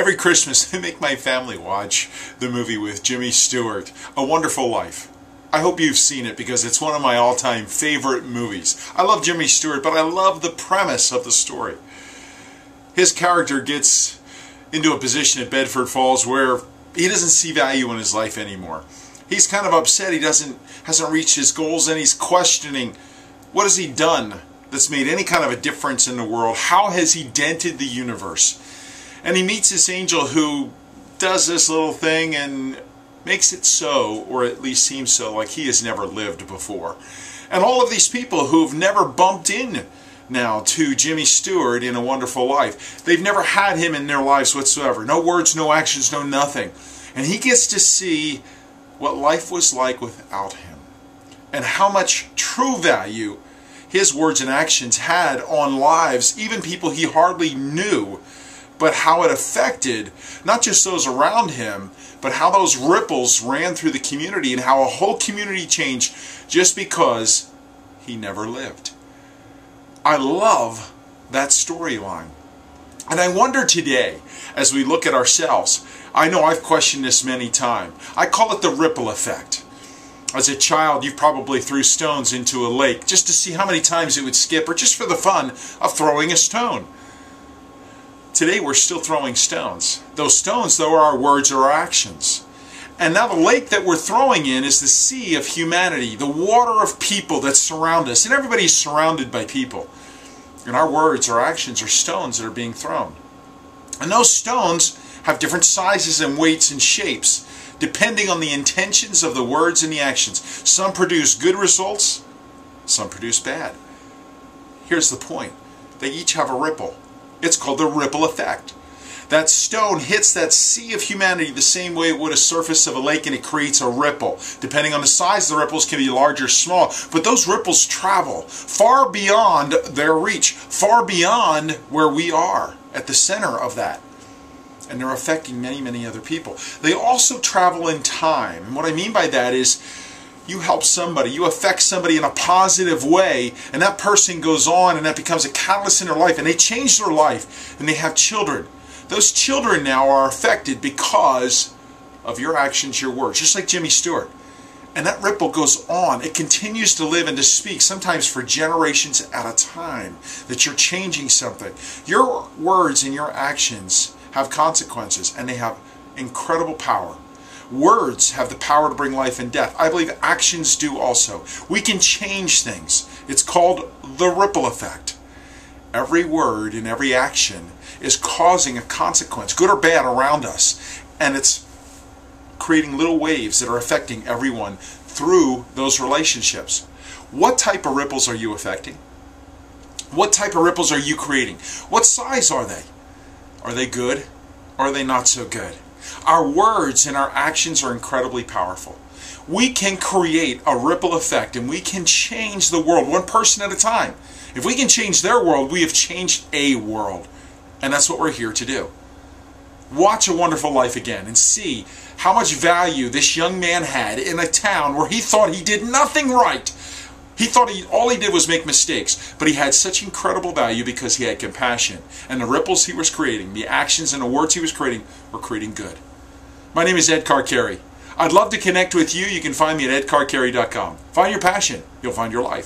Every Christmas, I make my family watch the movie with Jimmy Stewart, A Wonderful Life. I hope you've seen it because it's one of my all-time favorite movies. I love Jimmy Stewart, but I love the premise of the story. His character gets into a position at Bedford Falls where he doesn't see value in his life anymore. He's kind of upset he hasn't reached his goals, and he's questioning, what has he done that's made any kind of a difference in the world? How has he dented the universe? And he meets this angel who does this little thing and makes it so, or at least seems so, like he has never lived before. And all of these people who've never bumped in now to Jimmy Stewart in A Wonderful Life, they've never had him in their lives whatsoever. No words, no actions, no nothing. And he gets to see what life was like without him, and how much true value his words and actions had on lives, even people he hardly knew, but how it affected not just those around him, but how those ripples ran through the community and how a whole community changed just because he never lived. I love that storyline. And I wonder today, as we look at ourselves, I know I've questioned this many times. I call it the ripple effect. As a child, you probably threw stones into a lake just to see how many times it would skip, or just for the fun of throwing a stone. Today we're still throwing stones. Those stones, though, are our words or our actions. And now the lake that we're throwing in is the sea of humanity, the water of people that surround us. And everybody's surrounded by people. And our words or actions are stones that are being thrown. And those stones have different sizes and weights and shapes, depending on the intentions of the words and the actions. Some produce good results, some produce bad. Here's the point. They each have a ripple. It's called the ripple effect. That stone hits that sea of humanity the same way it would a surface of a lake, and it creates a ripple. Depending on the size, the ripples can be large or small, but those ripples travel far beyond their reach, far beyond where we are at the center of that. And they're affecting many, many other people. They also travel in time. And what I mean by that is, you help somebody, you affect somebody in a positive way, and that person goes on and that becomes a catalyst in their life, and they change their life, and they have children. Those children now are affected because of your actions, your words, just like Jimmy Stewart. And that ripple goes on. It continues to live and to speak, sometimes for generations at a time, that you're changing something. Your words and your actions have consequences, and they have incredible power. Words have the power to bring life and death. I believe actions do also. We can change things. It's called the ripple effect. Every word and every action is causing a consequence, good or bad, around us. And it's creating little waves that are affecting everyone through those relationships. What type of ripples are you affecting? What type of ripples are you creating? What size are they? Are they good, or are they not so good? Our words and our actions are incredibly powerful. We can create a ripple effect, and we can change the world one person at a time. If we can change their world, we have changed a world. And that's what we're here to do. Watch A Wonderful Life again and see how much value this young man had in a town where he thought he did nothing right. He thought all he did was make mistakes, but he had such incredible value because he had compassion. And the ripples he was creating, the actions and the words he was creating, were creating good. My name is Ed Carcarey. I'd love to connect with you. You can find me at edcarcarey.com. Find your passion. You'll find your life.